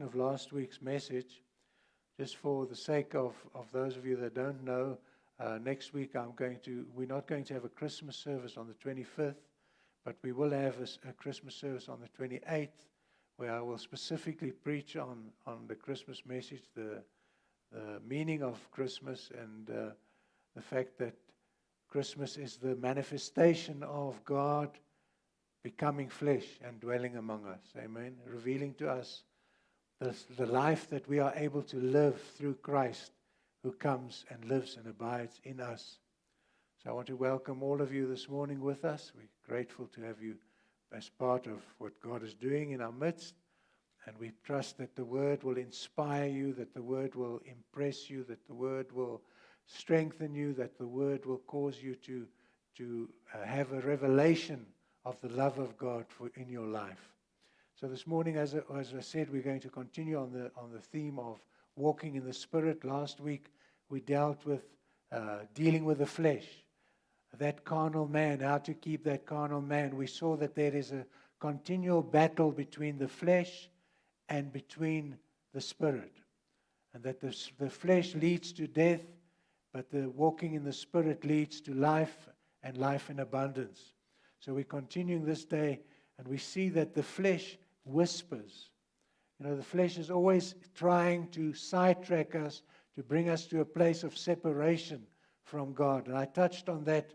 of last week's message. Just for the sake of those of you that don't know, next week we're not going to have a Christmas service on the 25th, but we will have a Christmas service on the 28th, where I will specifically preach on the Christmas message, the meaning of Christmas, and the fact that Christmas is the manifestation of God becoming flesh and dwelling among us. Amen. Revealing to us the life that we are able to live through Christ, who comes and lives and abides in us. So I want to welcome all of you this morning with us. We're grateful to have you as part of what God is doing in our midst. And we trust that the Word will inspire you, that the Word will impress you, that the Word will strengthen you, that the Word will cause you to have a revelation of the love of God in your life. So this morning, as I said, we're going to continue on the theme of walking in the Spirit. Last week, we dealt with dealing with the flesh, that carnal man, how to keep that carnal man. We saw that there is a continual battle between the flesh and between the Spirit, and that the flesh leads to death, but the walking in the Spirit leads to life and life in abundance. So we're continuing this day, and we see that the flesh whispers. The flesh is always trying to sidetrack us, to bring us to a place of separation from God. And I touched on that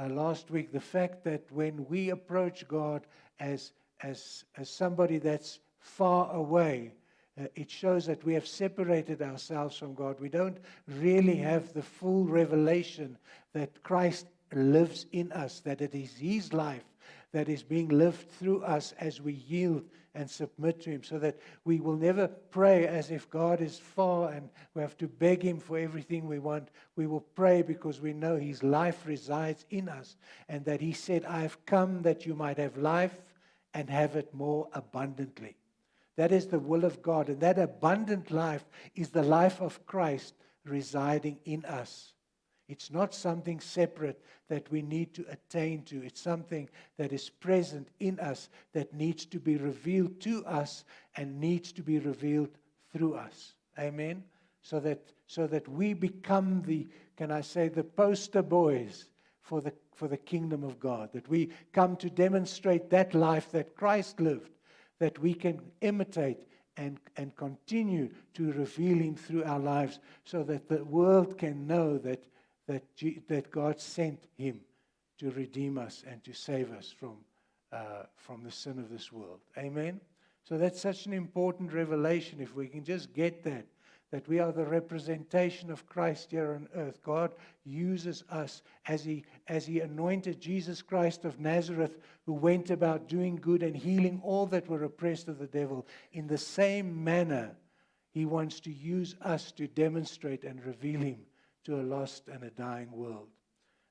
last week, the fact that when we approach God as somebody that's far away, it shows that we have separated ourselves from God. We don't really have the full revelation that Christ lives in us, that it is His life that is being lived through us as we yield and submit to Him, so that we will never pray as if God is far and we have to beg Him for everything we want. We will pray because we know His life resides in us, and that He said, I have come that you might have life and have it more abundantly. That is the will of God, and that abundant life is the life of Christ residing in us. It's not something separate that we need to attain to. It's something that is present in us, that needs to be revealed to us and needs to be revealed through us. Amen? So that we become the poster boys for the kingdom of God. That we come to demonstrate that life that Christ lived, that we can imitate and continue to reveal Him through our lives, so that the world can know that God sent Him to redeem us and to save us from the sin of this world. Amen? So that's such an important revelation. If we can just get that we are the representation of Christ here on earth. God uses us as He anointed Jesus Christ of Nazareth, who went about doing good and healing all that were oppressed of the devil. In the same manner, He wants to use us to demonstrate and reveal Him to a lost and a dying world.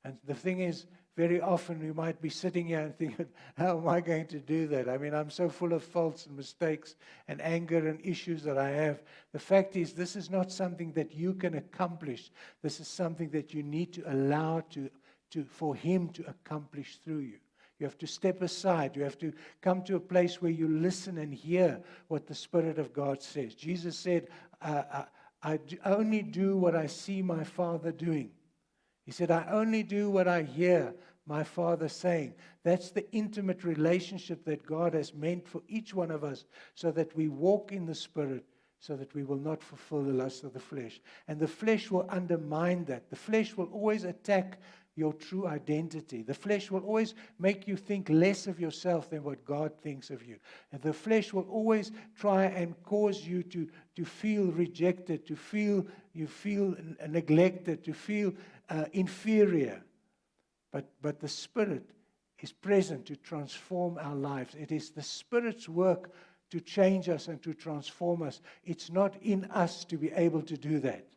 And the thing is, very often we might be sitting here and thinking, how am I going to do that? I mean, I'm so full of faults and mistakes and anger and issues that I have. The fact is, this is not something that you can accomplish. This is something that you need to allow for Him to accomplish through you. You have to step aside. You have to come to a place where you listen and hear what the Spirit of God says. Jesus said, I only do what I see my Father doing. He said, I only do what I hear my Father saying. That's the intimate relationship that God has meant for each one of us, so that we walk in the Spirit, so that we will not fulfill the lust of the flesh. And the flesh will undermine that. The flesh will always attack your true identity. The flesh will always make you think less of yourself than what God thinks of you. And the flesh will always try and cause you to feel rejected, to feel neglected, to feel inferior. But the Spirit is present to transform our lives. It is the Spirit's work to change us and to transform us. It's not in us to be able to do that.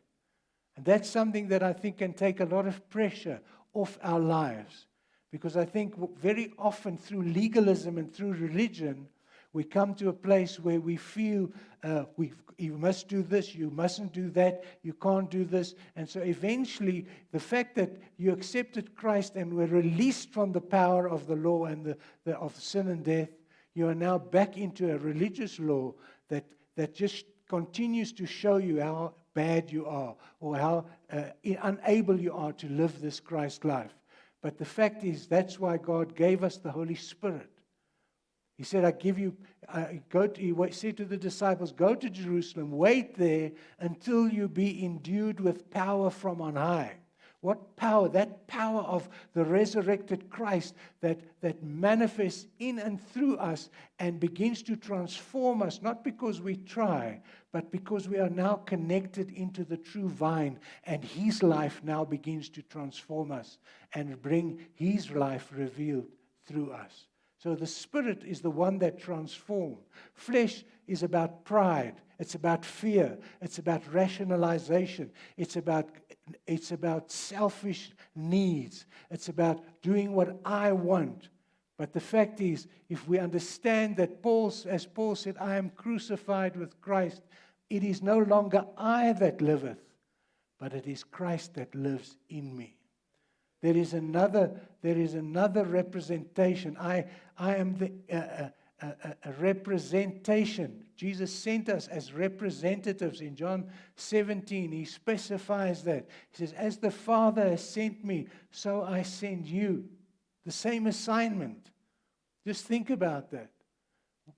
And that's something that I think can take a lot of pressure off our lives. Because I think very often through legalism and through religion, we come to a place where we feel you must do this, you mustn't do that, you can't do this. And so eventually, the fact that you accepted Christ and were released from the power of the law and of sin and death, you are now back into a religious law that that just continues to show you how bad you are or how unable you are to live this Christ life. But the fact is, that's why God gave us the Holy Spirit. He said, he said to the disciples, go to Jerusalem, wait there until you be endued with power from on high. What power? That power of the resurrected Christ that manifests in and through us and begins to transform us, not because we try, but because we are now connected into the true vine, and His life now begins to transform us and bring His life revealed through us. So the Spirit is the one that transforms. Flesh is about pride. It's about fear. It's about rationalization. It's about selfish needs. It's about doing what I want. But the fact is, if we understand that as Paul said, I am crucified with Christ, it is no longer I that liveth, but it is Christ that lives in me. There is another representation. I am a representation. Jesus sent us as representatives. In John 17, He specifies that. He says, as the Father has sent me, so I send you. The same assignment. Just think about that.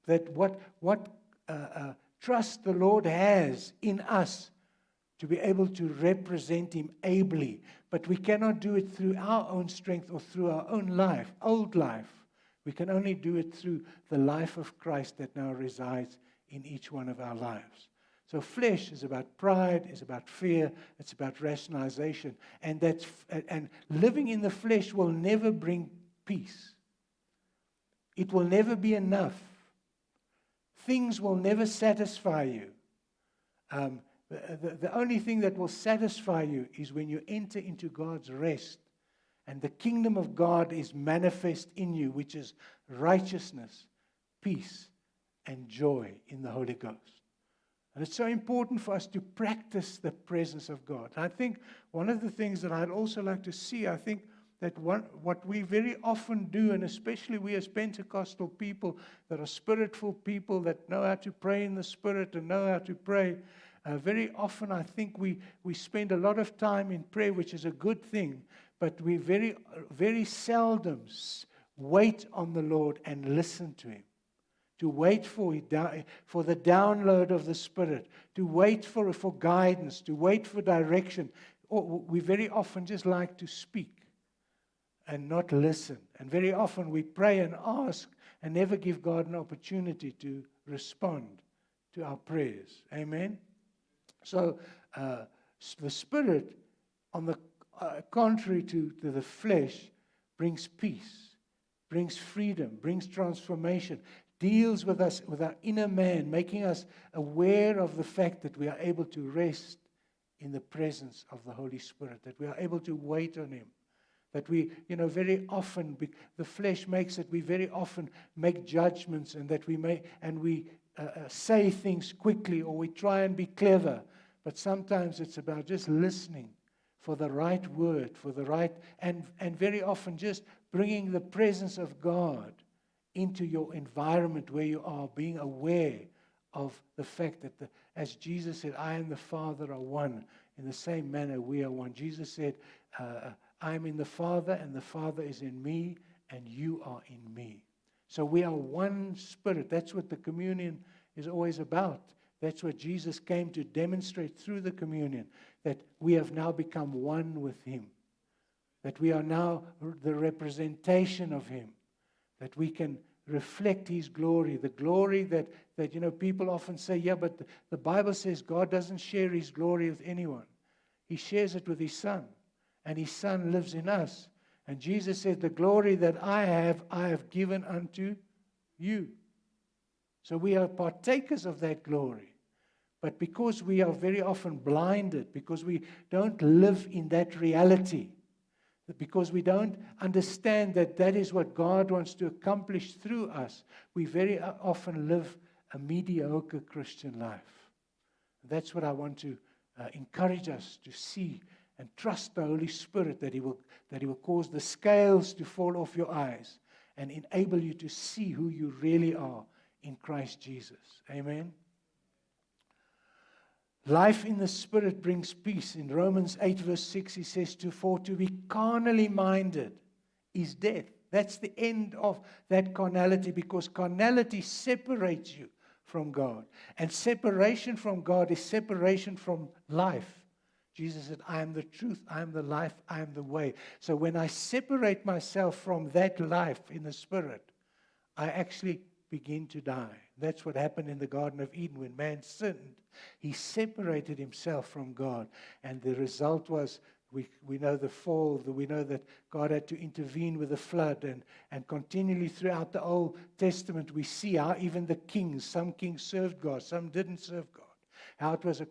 That what trust the Lord has in us to be able to represent Him ably. But we cannot do it through our own strength or through our own life, old life. We can only do it through the life of Christ that now resides in each one of our lives. So flesh is about pride, is about fear, it's about rationalization. And living in the flesh will never bring peace. It will never be enough. Things will never satisfy you. The only thing that will satisfy you is when you enter into God's rest and the kingdom of God is manifest in you, which is righteousness, peace, and joy in the Holy Ghost. And it's so important for us to practice the presence of God. I think one of the things that I'd also like to see, I think that what we very often do, and especially we as Pentecostal people that are spirit-ful people that know how to pray in the Spirit and know how to pray, very often I think we spend a lot of time in prayer, which is a good thing, but we very, very seldom wait on the Lord and listen to Him. To wait for the download of the Spirit, to wait for guidance, to wait for direction. We very often just like to speak and not listen. And very often we pray and ask and never give God an opportunity to respond to our prayers. Amen? So the Spirit, on the contrary to the flesh, brings peace, brings freedom, brings transformation, deals with us, with our inner man, making us aware of the fact that we are able to rest in the presence of the Holy Spirit, that we are able to wait on Him. That we, very often, the flesh makes it, we very often make judgments and that we say things quickly or we try and be clever. But sometimes it's about just listening for the right word, for the right, and very often just bringing the presence of God into your environment where you are, being aware of the fact that, as Jesus said, I and the Father are one. In the same manner, we are one. Jesus said, I am in the Father, and the Father is in me, and you are in me. So we are one Spirit. That's what the communion is always about. That's what Jesus came to demonstrate through the communion, that we have now become one with Him, that we are now the representation of Him, that we can reflect His glory, the glory that people often say, yeah, but the Bible says God doesn't share His glory with anyone. He shares it with His Son. And His Son lives in us. And Jesus said, the glory that I have given unto you. So we are partakers of that glory. But because we are very often blinded, because we don't live in that reality, because we don't understand that that is what God wants to accomplish through us, we very often live a mediocre Christian life. That's what I want to encourage us to see. And trust the Holy Spirit that He will cause the scales to fall off your eyes and enable you to see who you really are in Christ Jesus. Amen? Life in the Spirit brings peace. In Romans 8 verse 6, he says, For to be carnally minded is death. That's the end of that carnality, because carnality separates you from God. And separation from God is separation from life. Jesus said, I am the truth, I am the life, I am the way. So when I separate myself from that life in the Spirit, I actually begin to die. That's what happened in the Garden of Eden when man sinned. He separated himself from God. And the result was, we know the fall, we know that God had to intervene with the flood, and continually throughout the Old Testament we see how even the kings, some kings served God, some didn't serve God. How it was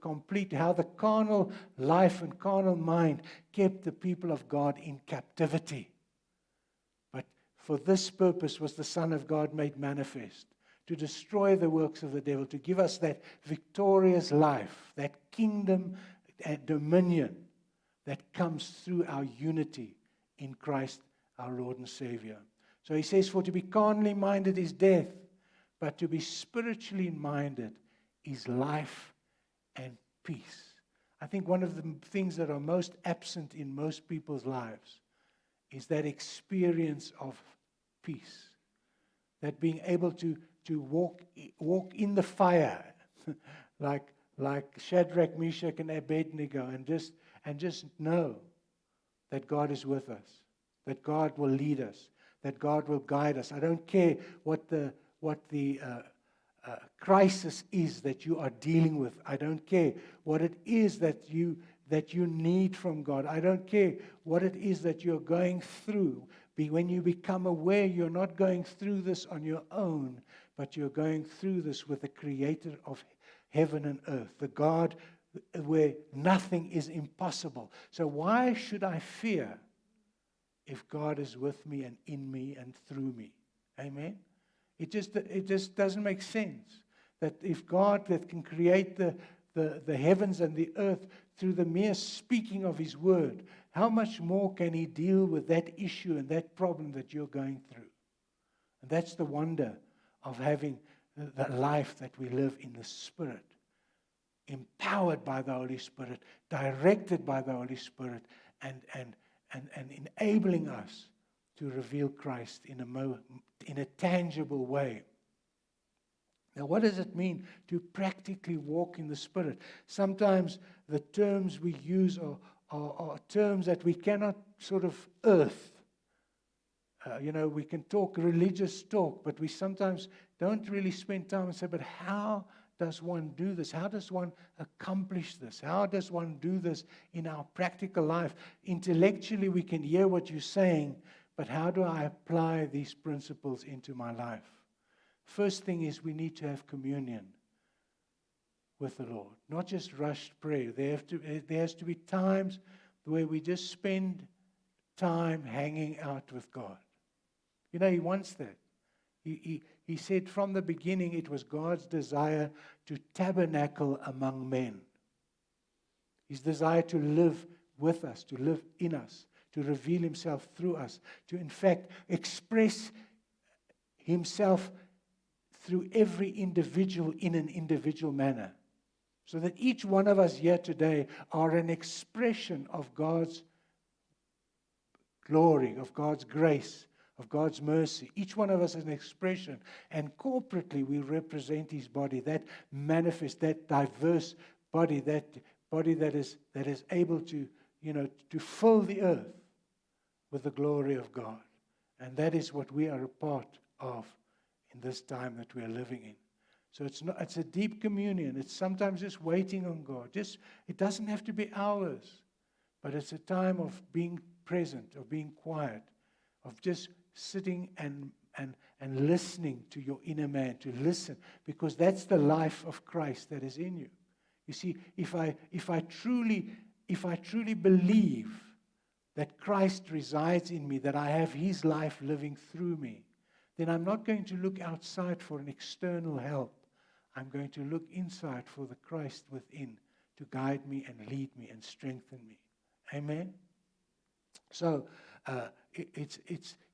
how the carnal life and carnal mind kept the people of God in captivity. But for this purpose was the Son of God made manifest, to destroy the works of the devil, to give us that victorious life, that kingdom and dominion that comes through our unity in Christ our Lord and Savior. So he says, for to be carnally minded is death, but to be spiritually minded is life and peace. I think one of the things that are most absent in most people's lives is that experience of peace. That being able to walk in the fire like Shadrach, Meshach, and Abednego, and just know that God is with us, that God will lead us, that God will guide us. I don't care what the crisis is that you are dealing with. I don't care what it is that you need from God. I don't care what it is that you're going through. When you become aware you're not going through this on your own, but you're going through this with the Creator of heaven and earth, the God where nothing is impossible. So why should I fear if God is with me and in me and through me? Amen? It just doesn't make sense that if God that can create the heavens and the earth through the mere speaking of His word, how much more can He deal with that issue and that problem that you're going through? And that's the wonder of having the life that we live in the Spirit, empowered by the Holy Spirit, directed by the Holy Spirit, and enabling us to reveal Christ in a tangible way. Now, what does it mean to practically walk in the Spirit? Sometimes the terms we use are terms that we cannot sort of earth. We can talk religious talk, but we sometimes don't really spend time and say, but how does one do this? How does one accomplish this? How does one do this in our practical life? Intellectually, we can hear what you're saying, but how do I apply these principles into my life? First thing is we need to have communion with the Lord, not just rushed prayer. There has to be times where we just spend time hanging out with God. He wants that. He said from the beginning it was God's desire to tabernacle among men. His desire to live with us, to live in us, to reveal Himself through us, to in fact express Himself through every individual in an individual manner. So that each one of us here today are an expression of God's glory, of God's grace, of God's mercy. Each one of us is an expression. And corporately we represent His body, that manifest, that diverse body, that body that is able to fill the earth with the glory of God. And that is what we are a part of in this time that we are living in. So it's a deep communion. It's sometimes just waiting on God. It doesn't have to be hours, but it's a time of being present, of being quiet, of just sitting and listening to your inner man, to listen, because that's the life of Christ that is in you. You see, if I truly believe that Christ resides in me, that I have His life living through me, then I'm not going to look outside for an external help. I'm going to look inside for the Christ within to guide me and lead me and strengthen me. Amen? So,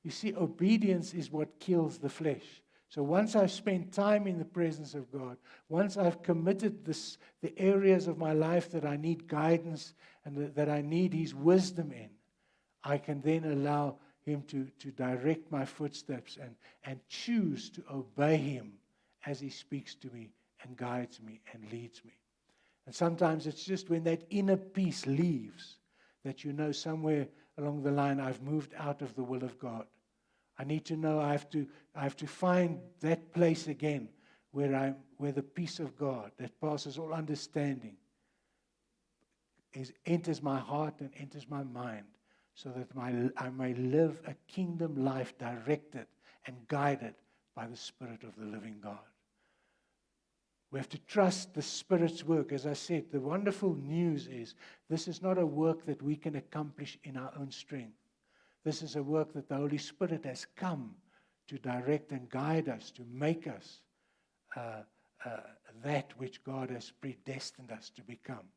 you see, obedience is what kills the flesh. So once I've spent time in the presence of God, once I've committed the areas of my life that I need guidance and that I need His wisdom in, I can then allow Him to direct my footsteps and choose to obey Him as He speaks to me and guides me and leads me. And sometimes it's just when that inner peace leaves that you know somewhere along the line I've moved out of the will of God. I need to know I have to find that place again where the peace of God that passes all understanding enters my heart and enters my mind, so that I may live a kingdom life directed and guided by the Spirit of the living God. We have to trust the Spirit's work. As I said, the wonderful news is this is not a work that we can accomplish in our own strength. This is a work that the Holy Spirit has come to direct and guide us, to make us that which God has predestined us to become.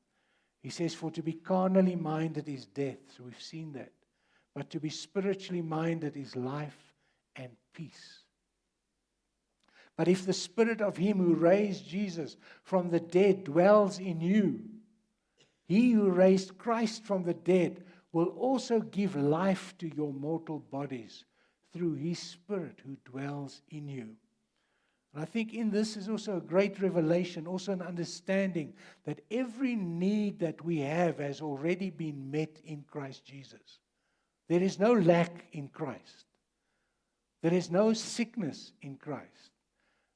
He says, for to be carnally minded is death. So we've seen that. But to be spiritually minded is life and peace. But if the Spirit of Him who raised Jesus from the dead dwells in you, He who raised Christ from the dead will also give life to your mortal bodies through His Spirit who dwells in you. And I think in this is also a great revelation, also an understanding that every need that we have has already been met in Christ Jesus. There is no lack in Christ. There is no sickness in Christ.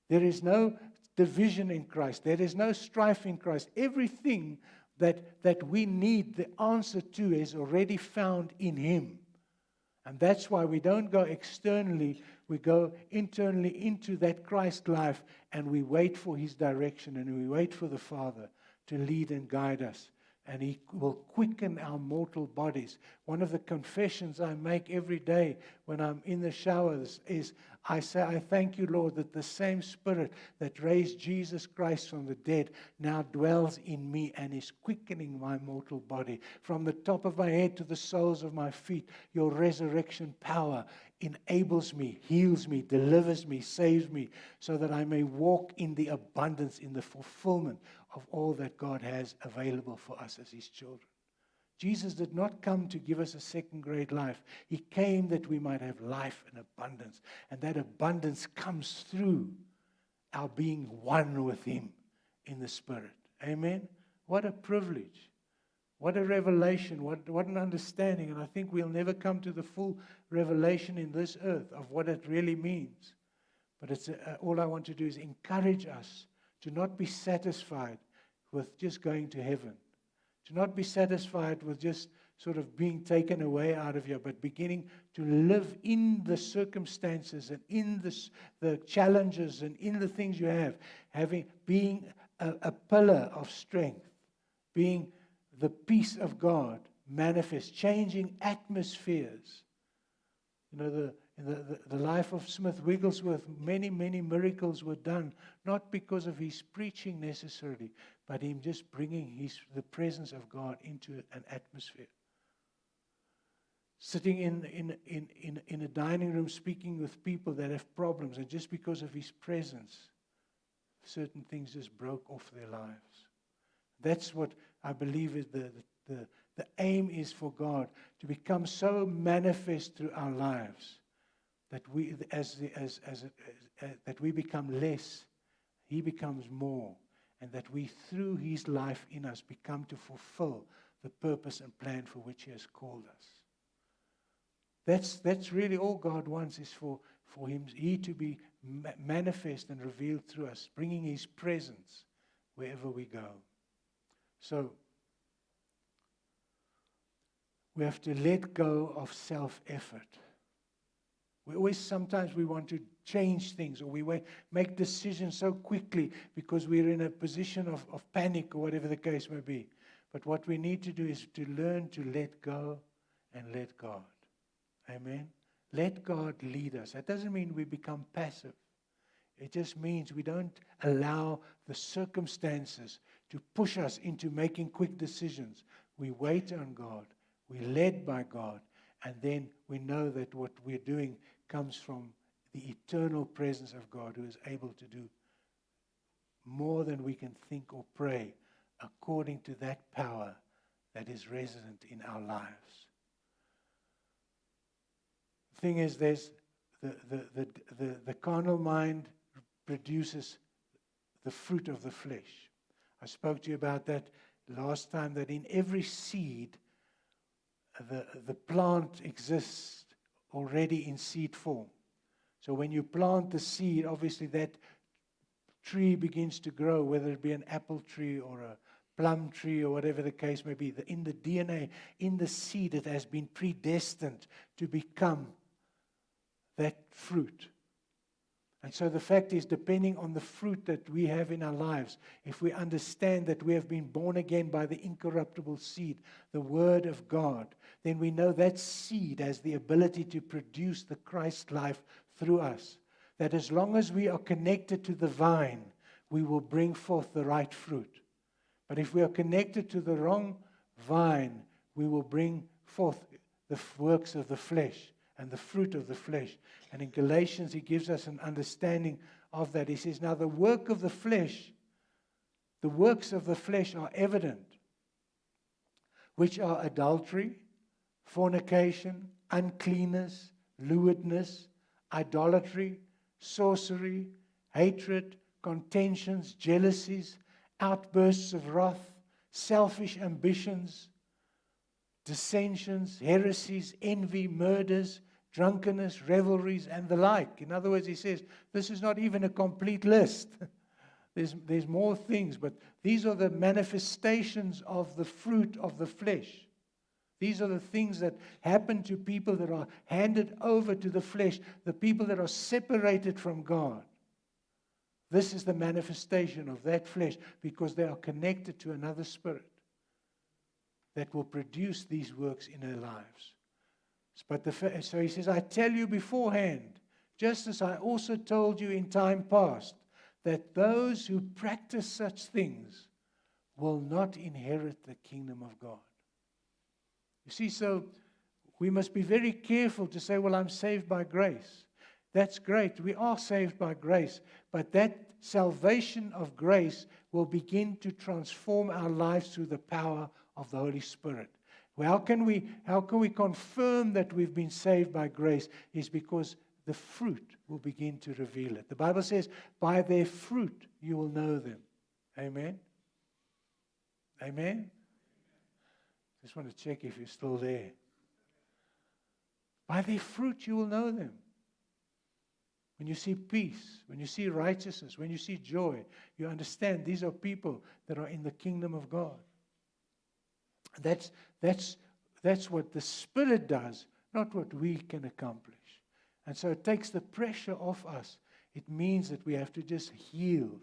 There is no division in Christ. There is no strife in Christ. Everything that we need the answer to is already found in Him. And that's why we don't go externally, we go internally into that Christ life, and we wait for His direction, and we wait for the Father to lead and guide us. And He will quicken our mortal bodies. One of the confessions I make every day when I'm in the showers is, I say, I thank you, Lord, that the same Spirit that raised Jesus Christ from the dead now dwells in me and is quickening my mortal body. From the top of my head to the soles of my feet, your resurrection power enables me, heals me, delivers me, saves me, so that I may walk in the abundance, in the fulfillment of all that God has available for us as His children. Jesus did not come to give us a second-grade life. He came that we might have life in abundance. And that abundance comes through our being one with Him in the Spirit. Amen? What a privilege. What a revelation. What an understanding. And I think we'll never come to the full revelation in this earth of what it really means. But it's all I want to do is encourage us to not be satisfied with just going to heaven. To not be satisfied with just sort of being taken away out of here, but beginning to live in the circumstances and in the challenges and in the things you have, being a pillar of strength, being the peace of God manifest, changing atmospheres. You know, the life of Smith Wigglesworth, many, many miracles were done, not because of his preaching necessarily, but him just bringing the presence of God into an atmosphere. Sitting in a dining room speaking with people that have problems, and just because of his presence, certain things just broke off their lives. That's what I believe is the aim is for God, to become so manifest through our lives that we that we become less, He becomes more, and that we through His life in us become to fulfill the purpose and plan for which He has called us. That's really all God wants, is for He to be manifest and revealed through us, bringing His presence wherever we go. So we have to let go of self-effort. Sometimes we want to change things, or we make decisions so quickly because we're in a position of panic, or whatever the case may be. But what we need to do is to learn to let go and let God. Amen? Let God lead us. That doesn't mean we become passive. It just means we don't allow the circumstances to push us into making quick decisions. We wait on God. We're led by God. And then we know that what we're doing comes from the eternal presence of God who is able to do more than we can think or pray according to that power that is resident in our lives. The thing is, there's the carnal mind produces the fruit of the flesh. I spoke to you about that last time, that in every seed, the plant exists already in seed form. So when you plant the seed, obviously that tree begins to grow, whether it be an apple tree or a plum tree or whatever the case may be. In the DNA, in the seed, it has been predestined to become that fruit. And so the fact is, depending on the fruit that we have in our lives, if we understand that we have been born again by the incorruptible seed, the Word of God, then we know that seed has the ability to produce the Christ life through us. That as long as we are connected to the vine, we will bring forth the right fruit. But if we are connected to the wrong vine, we will bring forth the works of the flesh and the fruit of the flesh. And in Galatians, he gives us an understanding of that. He says, now the works of the flesh are evident, which are adultery, fornication, uncleanness, lewdness, idolatry, sorcery, hatred, contentions, jealousies, outbursts of wrath, selfish ambitions, dissensions, heresies, envy, murders, drunkenness, revelries, and the like. In other words, he says, this is not even a complete list. There's more things, but these are the manifestations of the fruit of the flesh. These are the things that happen to people that are handed over to the flesh, the people that are separated from God. This is the manifestation of that flesh because they are connected to another spirit that will produce these works in their lives. So he says, I tell you beforehand, just as I also told you in time past, that those who practice such things will not inherit the kingdom of God. You see, so we must be very careful to say, well, I'm saved by grace. That's great. We are saved by grace. But that salvation of grace will begin to transform our lives through the power of the Holy Spirit. Well, how can we confirm that we've been saved by grace? Is because the fruit will begin to reveal it. The Bible says, by their fruit you will know them. Amen? Amen? Just want to check if you're still there. By their fruit you will know them. When you see peace, when you see righteousness, when you see joy, you understand these are people that are in the kingdom of God. That's what the Spirit does, not what we can accomplish. And so it takes the pressure off us. It means that we have to just yield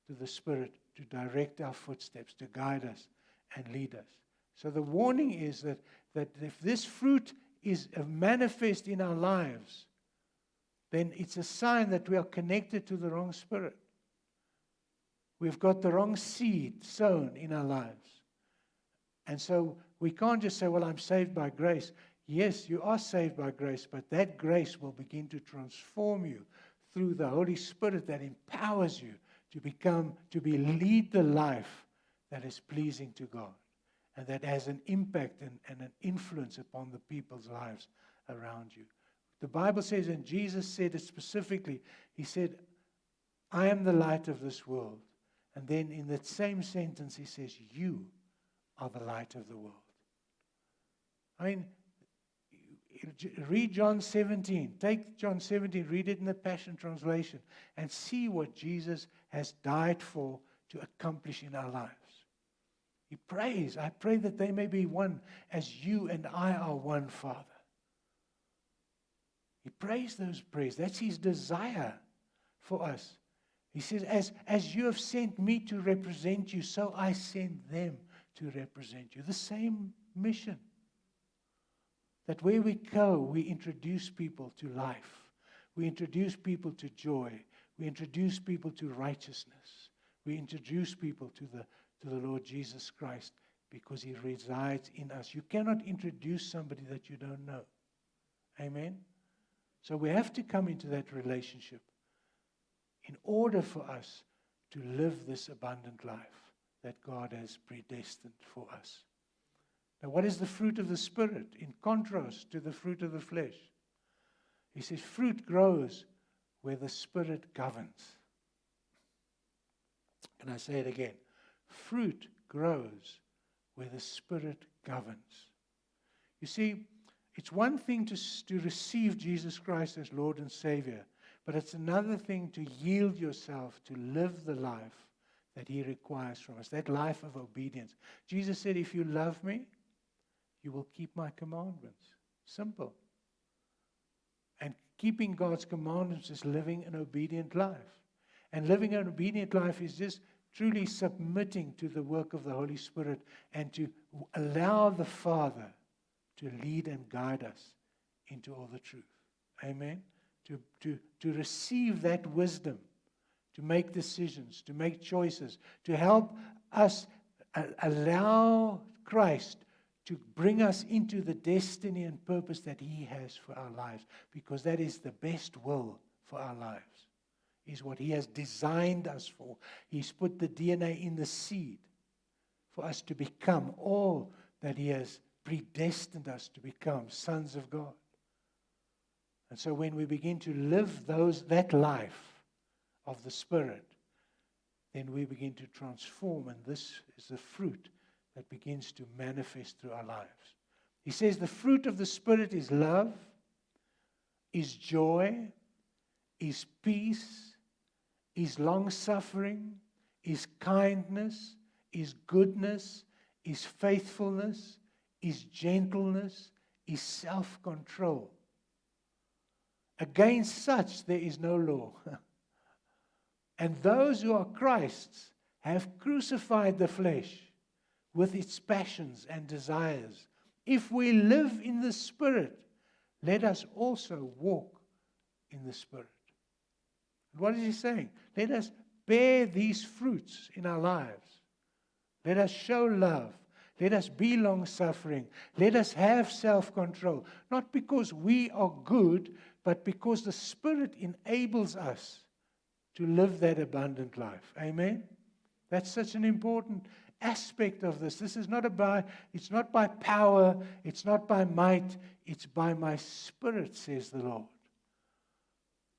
to the Spirit to direct our footsteps, to guide us and lead us. So the warning is that if this fruit is manifest in our lives, then it's a sign that we are connected to the wrong spirit. We've got the wrong seed sown in our lives. And so we can't just say, well, I'm saved by grace. Yes, you are saved by grace, but that grace will begin to transform you through the Holy Spirit that empowers you to lead the life that is pleasing to God and that has an impact and an influence upon the people's lives around you. The Bible says, and Jesus said it specifically, he said, I am the light of this world. And then in that same sentence, he says, you are the light of the world. I mean, read John 17. Take John 17, read it in the Passion Translation, and see what Jesus has died for to accomplish in our lives. He prays, I pray that they may be one as you and I are one, Father. He prays those prayers. That's his desire for us. He says, as you have sent me to represent you, so I send them to represent you. The same mission. That where we go, we introduce people to life. We introduce people to joy. We introduce people to righteousness. We introduce people to the Lord Jesus Christ because he resides in us. You cannot introduce somebody that you don't know. Amen? So we have to come into that relationship in order for us to live this abundant life that God has predestined for us. Now, what is the fruit of the Spirit in contrast to the fruit of the flesh? He says, fruit grows where the Spirit governs. Can I say it again? Fruit grows where the Spirit governs. You see, it's one thing to receive Jesus Christ as Lord and Savior, but it's another thing to yield yourself to live the life that He requires from us, that life of obedience. Jesus said, if you love me, you will keep my commandments. Simple. And keeping God's commandments is living an obedient life. And living an obedient life is just truly submitting to the work of the Holy Spirit and to allow the Father to lead and guide us into all the truth. Amen? To receive that wisdom, to make decisions, to make choices, to help us allow Christ to bring us into the destiny and purpose that He has for our lives, because that is the best will for our lives, is what He has designed us for. He's put the DNA in the seed for us to become all that He has predestined us to become, sons of God. And so when we begin to live that life of the Spirit, then we begin to transform, and this is the fruit that begins to manifest through our lives. He says the fruit of the Spirit is love, is joy, is peace, is long-suffering, is kindness, is goodness, is faithfulness, is gentleness, is self-control. Against such there is no law. And those who are Christ's have crucified the flesh with its passions and desires. If we live in the Spirit, let us also walk in the Spirit. What is he saying? Let us bear these fruits in our lives. Let us show love. Let us be long-suffering. Let us have self-control. Not because we are good, but because the Spirit enables us to live that abundant life. Amen? That's such an important aspect of this. This is it's not by power, it's not by might, it's by my Spirit, says the Lord.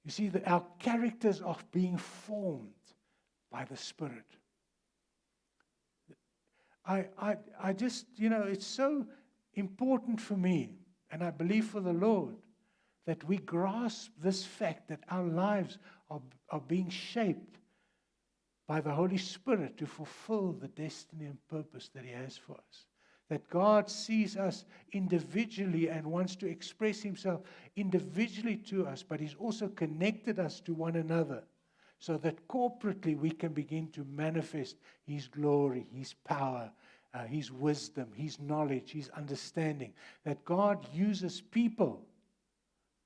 You see, our characters are being formed by the Spirit. I just, it's so important for me, and I believe for the Lord, that we grasp this fact that our lives are being shaped by the Holy Spirit to fulfill the destiny and purpose that He has for us. That God sees us individually and wants to express Himself individually to us, but He's also connected us to one another so that corporately we can begin to manifest His glory, His power, His wisdom, His knowledge, His understanding. That God uses people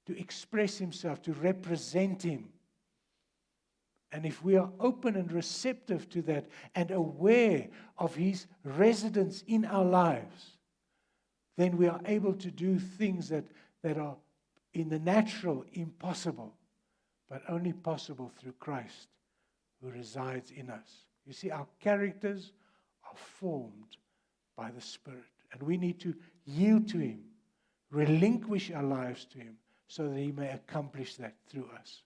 to express Himself, to represent Him. And if we are open and receptive to that and aware of His residence in our lives, then we are able to do things that are in the natural impossible, but only possible through Christ who resides in us. You see, our characters are formed by the Spirit, and we need to yield to Him, relinquish our lives to Him, so that He may accomplish that through us.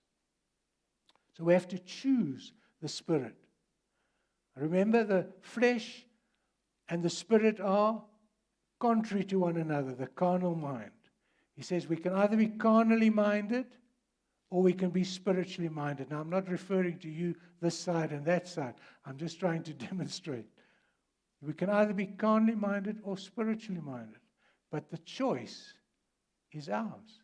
So we have to choose the Spirit. Remember, the flesh and the Spirit are contrary to one another, the carnal mind. He says we can either be carnally minded or we can be spiritually minded. Now, I'm not referring to you this side and that side. I'm just trying to demonstrate. We can either be carnally minded or spiritually minded. But the choice is ours.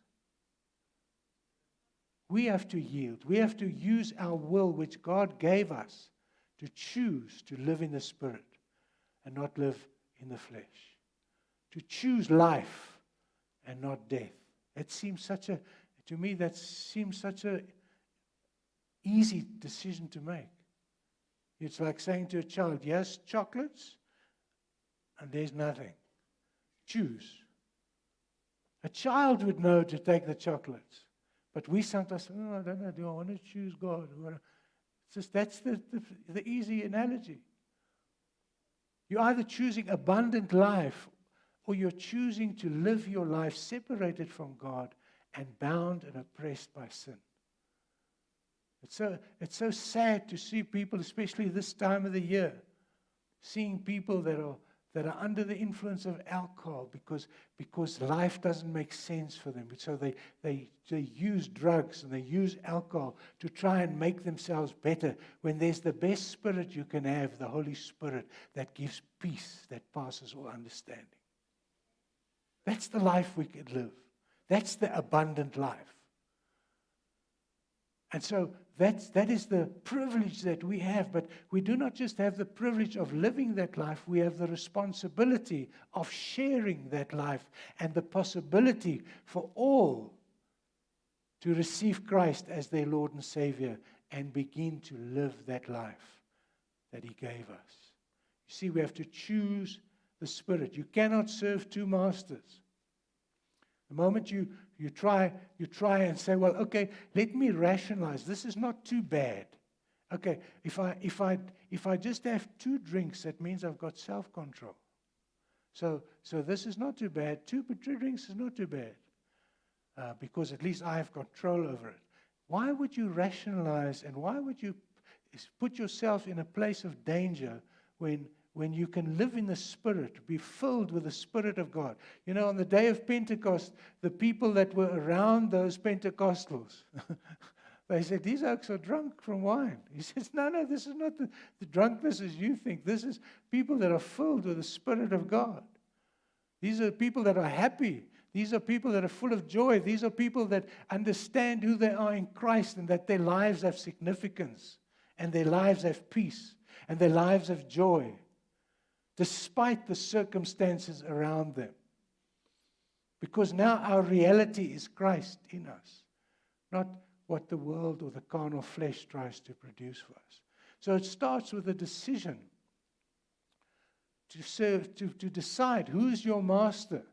We have to yield. We have to use our will, which God gave us, to choose to live in the Spirit and not live in the flesh. To choose life and not death. To me, that seems such an easy decision to make. It's like saying to a child, yes, chocolates, and there's nothing. Choose. A child would know to take the chocolates. But we sometimes say, I don't know, do I want to choose God? It's just, that's the easy analogy. You're either choosing abundant life, or you're choosing to live your life separated from God and bound and oppressed by sin. It's so sad to see people, especially this time of the year, seeing people that are under the influence of alcohol because life doesn't make sense for them. So they use drugs and they use alcohol to try and make themselves better, when there's the best spirit you can have, the Holy Spirit, that gives peace that passes all understanding. That's the life we could live. That's the abundant life. And so that is the privilege that we have. But we do not just have the privilege of living that life, we have the responsibility of sharing that life and the possibility for all to receive Christ as their Lord and Savior and begin to live that life that He gave us. You see, we have to choose the Spirit. You cannot serve two masters. The moment you try and say, well, okay, let me rationalize. This is not too bad. Okay, if I just have 2 drinks, that means I've got self-control. So this is not too bad. 2 drinks is not too bad, because at least I have control over it. Why would you rationalize, and why would you put yourself in a place of danger when you can live in the Spirit, be filled with the Spirit of God? You know, on the day of Pentecost, the people that were around those Pentecostals, they said, these oaks are drunk from wine. He says, no, this is not the drunkenness as you think. This is people that are filled with the Spirit of God. These are people that are happy. These are people that are full of joy. These are people that understand who they are in Christ and that their lives have significance and their lives have peace and their lives have joy, despite the circumstances around them. Because now our reality is Christ in us, not what the world or the carnal flesh tries to produce for us. So it starts with a decision to serve, to decide who's your master.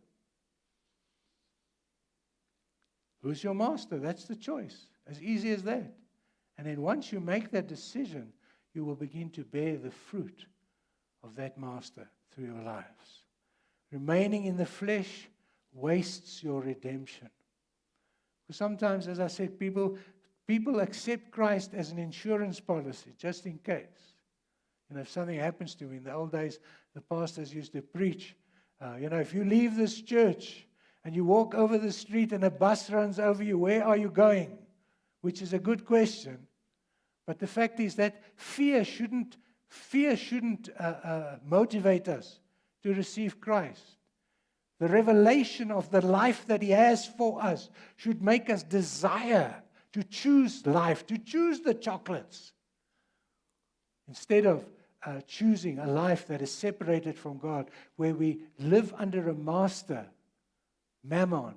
Who's your master? That's the choice. As easy as that. And then once you make that decision, you will begin to bear the fruit of that master through your lives. Remaining in the flesh wastes your redemption. Because sometimes, as I said, people accept Christ as an insurance policy, just in case. You know, if something happens to me, in the old days, the pastors used to preach, if you leave this church and you walk over the street and a bus runs over you, where are you going? Which is a good question. But the fact is that fear shouldn't motivate us to receive Christ. The revelation of the life that He has for us should make us desire to choose life, to choose the chocolates, instead of choosing a life that is separated from God, where we live under a master, Mammon,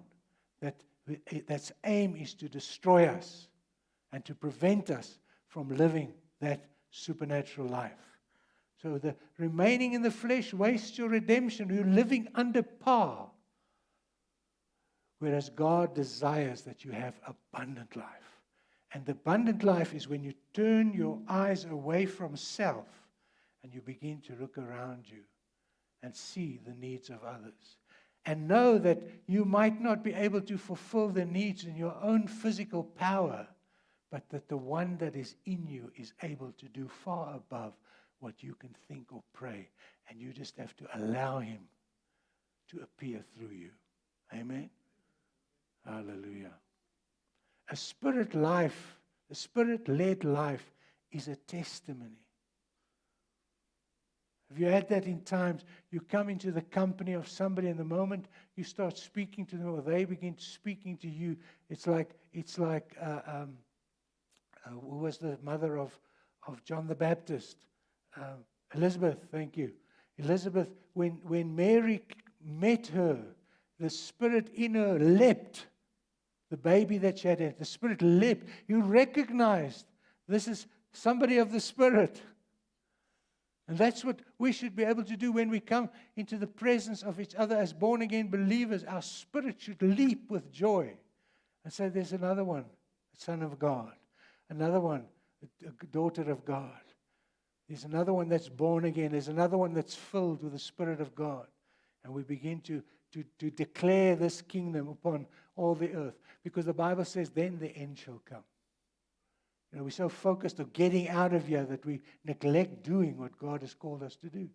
that's aim is to destroy us and to prevent us from living that supernatural life. So the remaining in the flesh wastes your redemption. You're living under par. Whereas God desires that you have abundant life. And the abundant life is when you turn your eyes away from self and you begin to look around you and see the needs of others. And know that you might not be able to fulfill the needs in your own physical power, but that the one that is in you is able to do far above what you can think or pray. And you just have to allow Him to appear through you. Amen? Hallelujah. A spirit life, a spirit-led life is a testimony. Have you had that in times? You come into the company of somebody, and the moment you start speaking to them, or they begin speaking to you, it's like who was the mother of John the Baptist? Elizabeth, thank you. Elizabeth, when Mary met her, the spirit in her leapt. The baby that she had, the spirit leapt. You recognized this is somebody of the Spirit. And that's what we should be able to do when we come into the presence of each other as born-again believers. Our spirit should leap with joy. And so there's another one, a son of God. Another one, a daughter of God. There's another one that's born again. There's another one that's filled with the Spirit of God. And we begin to declare this kingdom upon all the earth. Because the Bible says, then the end shall come. You know, we're so focused on getting out of here that we neglect doing what God has called us to do.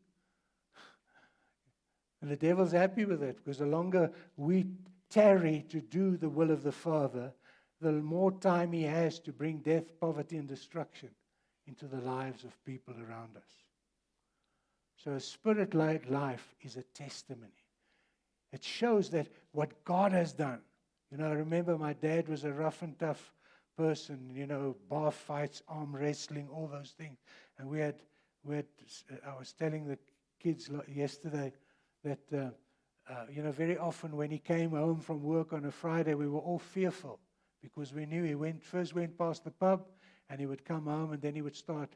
And the devil's happy with that, because the longer we tarry to do the will of the Father, the more time he has to bring death, poverty, and destruction into the lives of people around us. So a spirit-led life is a testimony. It shows that what God has done. You know, I remember my dad was a rough and tough person, you know, bar fights, arm wrestling, all those things. And I was telling the kids yesterday that, you know, very often when he came home from work on a Friday, we were all fearful because we knew he first went past the pub and he would come home and then he would start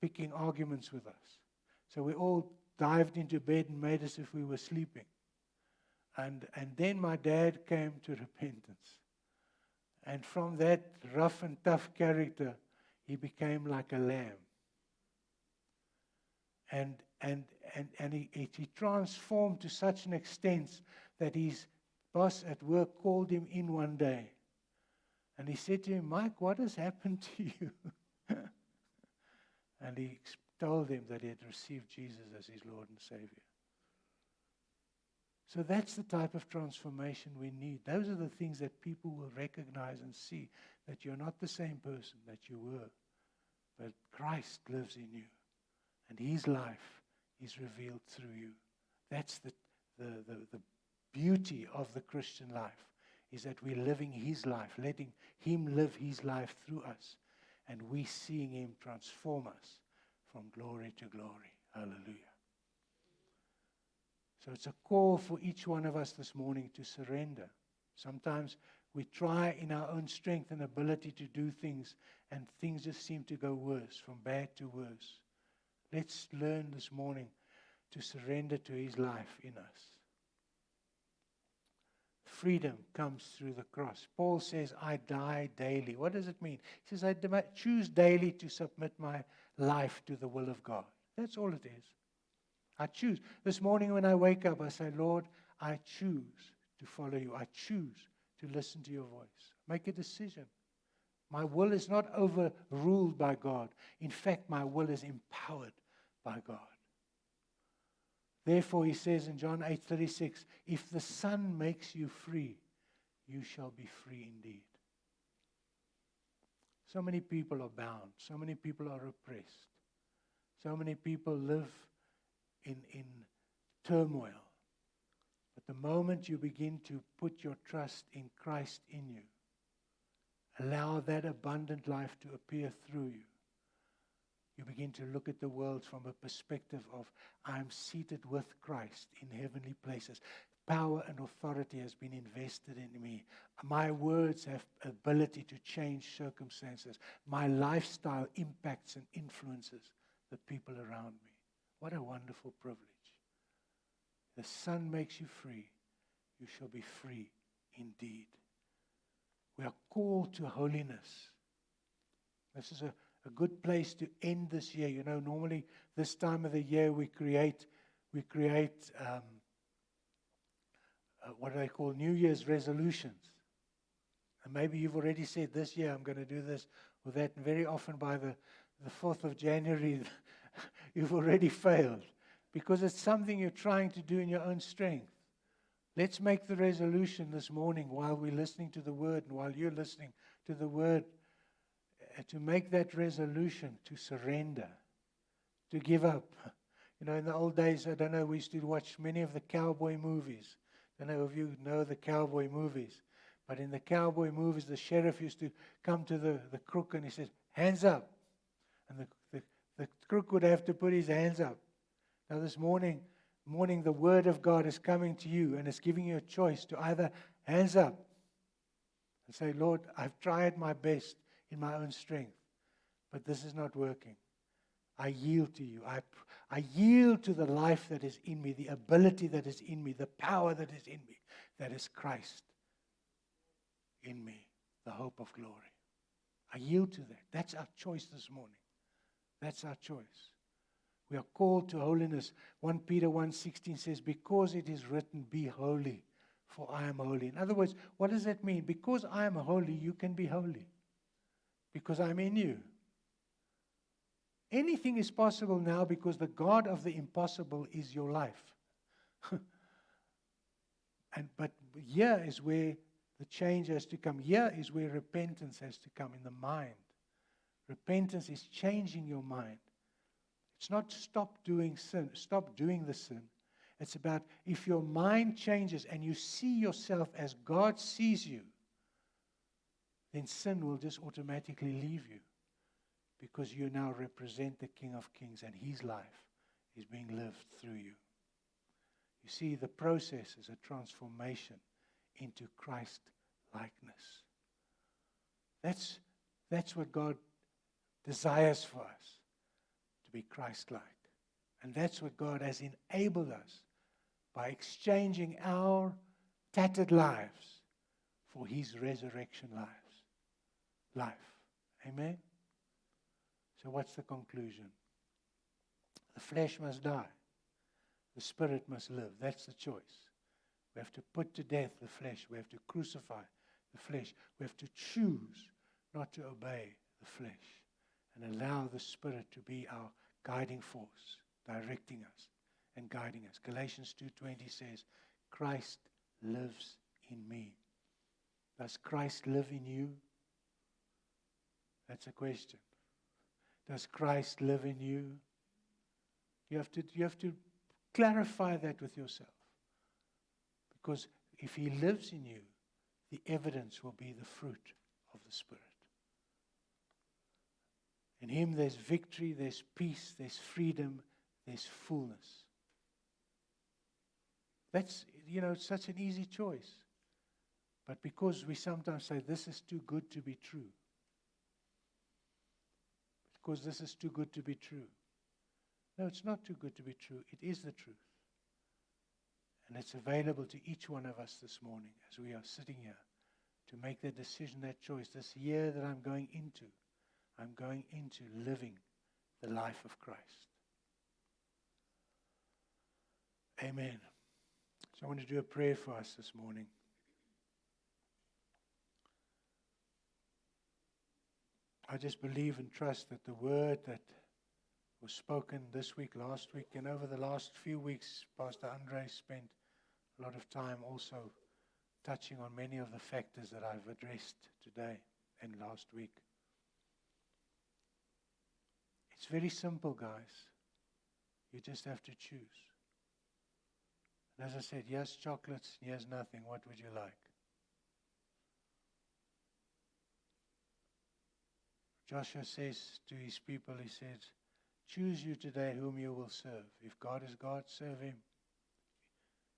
picking arguments with us. So we all dived into bed and made as if we were sleeping. And then my dad came to repentance. And from that rough and tough character, he became like a lamb. And he transformed to such an extent that his boss at work called him in one day. And he said to him, Mike, what has happened to you? And he told him that he had received Jesus as his Lord and Savior. So that's the type of transformation we need. Those are the things that people will recognize and see, that you're not the same person that you were, but Christ lives in you, and his life is revealed through you. That's the beauty of the Christian life, is that we're living his life, letting him live his life through us, and we seeing him transform us from glory to glory. Hallelujah. So it's a call for each one of us this morning to surrender. Sometimes we try in our own strength and ability to do things, and things just seem to go worse, from bad to worse. Let's learn this morning to surrender to his life in us. Freedom comes through the cross. Paul says, I die daily. What does it mean? He says, I choose daily to submit my life to the will of God. That's all it is. I choose. This morning when I wake up, I say, Lord, I choose to follow you. I choose to listen to your voice. Make a decision. My will is not overruled by God. In fact, my will is empowered by God. Therefore, he says in John 8:36, if the Son makes you free, you shall be free indeed. So many people are bound. So many people are oppressed. So many people live in turmoil. But the moment you begin to put your trust in Christ in you, allow that abundant life to appear through you, you begin to look at the world from a perspective of, I'm seated with Christ in heavenly places. Power and authority has been invested in me. My words have ability to change circumstances. My lifestyle impacts and influences the people around me. What a wonderful privilege. The Son makes you free. You shall be free indeed. We are called to holiness. This is a good place to end this year. You know, normally this time of the year we create what do they call New Year's resolutions. And maybe you've already said, this year I'm going to do this or that. And very often by the 4th of January, you've already failed, because it's something you're trying to do in your own strength. Let's make the resolution this morning while we're listening to the Word and while you're listening to the Word, to make that resolution to surrender, to give up. You know, in the old days, I don't know, we used to watch many of the cowboy movies. I don't know if you know the cowboy movies, but in the cowboy movies, the sheriff used to come to the crook and he says, hands up. And the crook would have to put his hands up. Now this morning, the Word of God is coming to you and it's giving you a choice to either hands up and say, Lord, I've tried my best in my own strength, but this is not working. I yield to you. I yield to the life that is in me, the ability that is in me, the power that is in me, that is Christ in me. the hope of glory. I yield to that. That's our choice this morning. That's our choice. We are called to holiness. 1 Peter 1:16 says, because it is written, be holy, for I am holy. In other words, what does that mean? Because I am holy, you can be holy. Because I'm in you. Anything is possible now because the God of the impossible is your life. But here is where the change has to come. Here is where repentance has to come in the mind. Repentance is changing your mind. It's not stop doing sin, stop doing the sin. It's about if your mind changes and you see yourself as God sees you, then sin will just automatically leave you because you now represent the King of Kings and His life is being lived through you. You see, the process is a transformation into Christ likeness. That's what God desires for us, to be Christ-like. And that's what God has enabled us by exchanging our tattered lives for His resurrection life. Amen? So what's the conclusion? The flesh must die. The spirit must live. That's the choice. We have to put to death the flesh. We have to crucify the flesh. We have to choose not to obey the flesh and allow the Spirit to be our guiding force, directing us and guiding us. Galatians 2:20 says, Christ lives in me. Does Christ live in you? That's a question. Does Christ live in you? You have to clarify that with yourself. Because if He lives in you, the evidence will be the fruit of the Spirit. In Him there's victory, there's peace, there's freedom, there's fullness. That's, such an easy choice. But because we sometimes say, this is too good to be true. Because this is too good to be true. No, it's not too good to be true. It is the truth. And it's available to each one of us this morning as we are sitting here to make that decision, that choice. This year that I'm going into living the life of Christ. Amen. So I want to do a prayer for us this morning. I just believe and trust that the word that was spoken this week, last week, and over the last few weeks, Pastor Andre spent a lot of time also touching on many of the factors that I've addressed today and last week. It's very simple, guys. You just have to choose. And as I said, here's chocolates, here's nothing. What would you like? Joshua says to his people, he says, choose you today whom you will serve. If God is God, serve Him.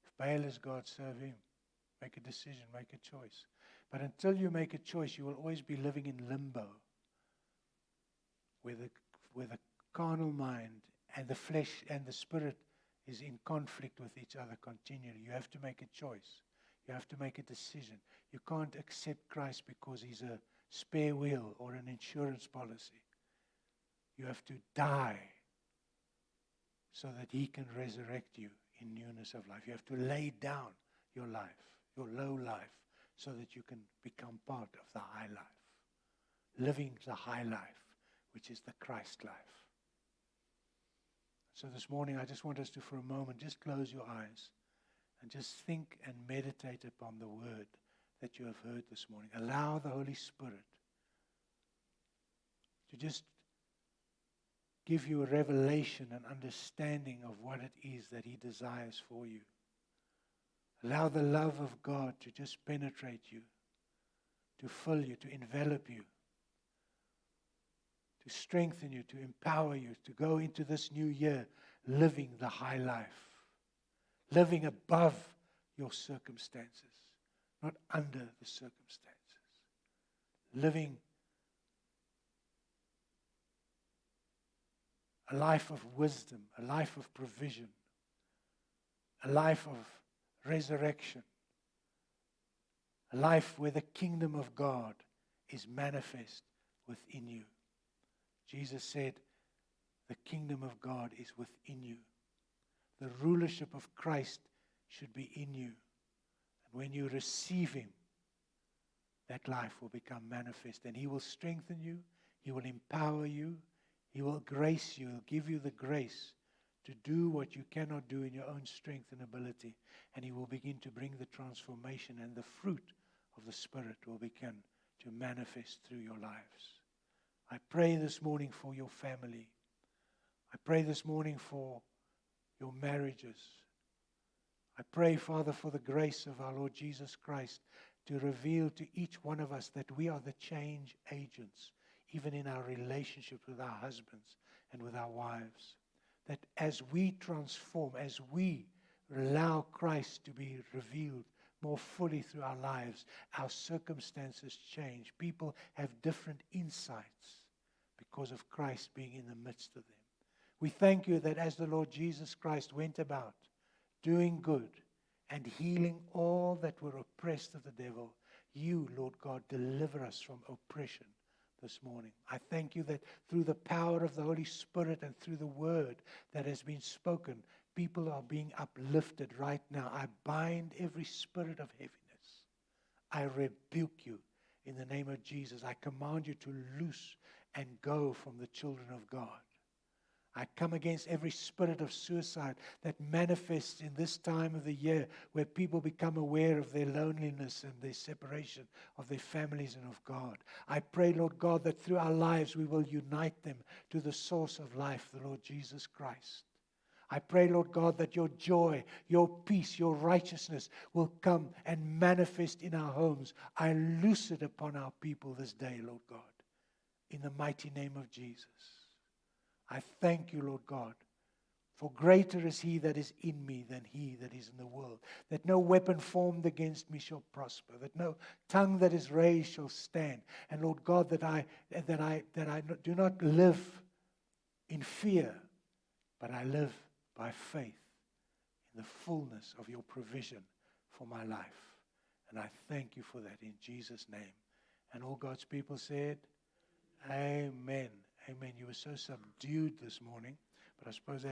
If Baal is God, serve Him. Make a decision, make a choice. But until you make a choice, you will always be living in limbo, where the carnal mind and the flesh and the spirit is in conflict with each other continually. You have to make a choice. You have to make a decision. You can't accept Christ because He's a spare wheel or an insurance policy. You have to die so that He can resurrect you in newness of life. You have to lay down your life, your low life, so that you can become part of the high life. Living the high life, which is the Christ life. So this morning, I just want us to, for a moment, just close your eyes and just think and meditate upon the word that you have heard this morning. Allow the Holy Spirit to just give you a revelation and understanding of what it is that He desires for you. Allow the love of God to just penetrate you, to fill you, to envelop you, to strengthen you, to empower you, to go into this new year living the high life, living above your circumstances, not under the circumstances, living a life of wisdom, a life of provision, a life of resurrection, a life where the kingdom of God is manifest within you. Jesus said, the kingdom of God is within you. The rulership of Christ should be in you. And when you receive Him, that life will become manifest. And He will strengthen you. He will empower you. He will grace you. He'll give you the grace to do what you cannot do in your own strength and ability. And He will begin to bring the transformation, and the fruit of the Spirit will begin to manifest through your lives. I pray this morning for your family. I pray this morning for your marriages. I pray, Father, for the grace of our Lord Jesus Christ to reveal to each one of us that we are the change agents, even in our relationships with our husbands and with our wives. That as we transform, as we allow Christ to be revealed more fully through our lives, our circumstances change. People have different insights because of Christ being in the midst of them. We thank you that as the Lord Jesus Christ went about doing good and healing all that were oppressed of the devil, you, Lord God, deliver us from oppression this morning. I thank you that through the power of the Holy Spirit and through the word that has been spoken, people are being uplifted right now. I bind every spirit of heaviness. I rebuke you in the name of Jesus. I command you to loose and go from the children of God. I come against every spirit of suicide that manifests in this time of the year, where people become aware of their loneliness and their separation of their families and of God. I pray, Lord God, that through our lives we will unite them to the source of life, the Lord Jesus Christ. I pray, Lord God, that your joy, your peace, your righteousness will come and manifest in our homes. I loose it upon our people this day, Lord God, in the mighty name of Jesus. I thank you, Lord God, for greater is He that is in me than he that is in the world, that no weapon formed against me shall prosper, that no tongue that is raised shall stand. And Lord God, that I do not live in fear, but I live by faith in the fullness of your provision for my life. And I thank you for that in Jesus' name. And all God's people said, Amen. Amen. You were so subdued this morning, but I suppose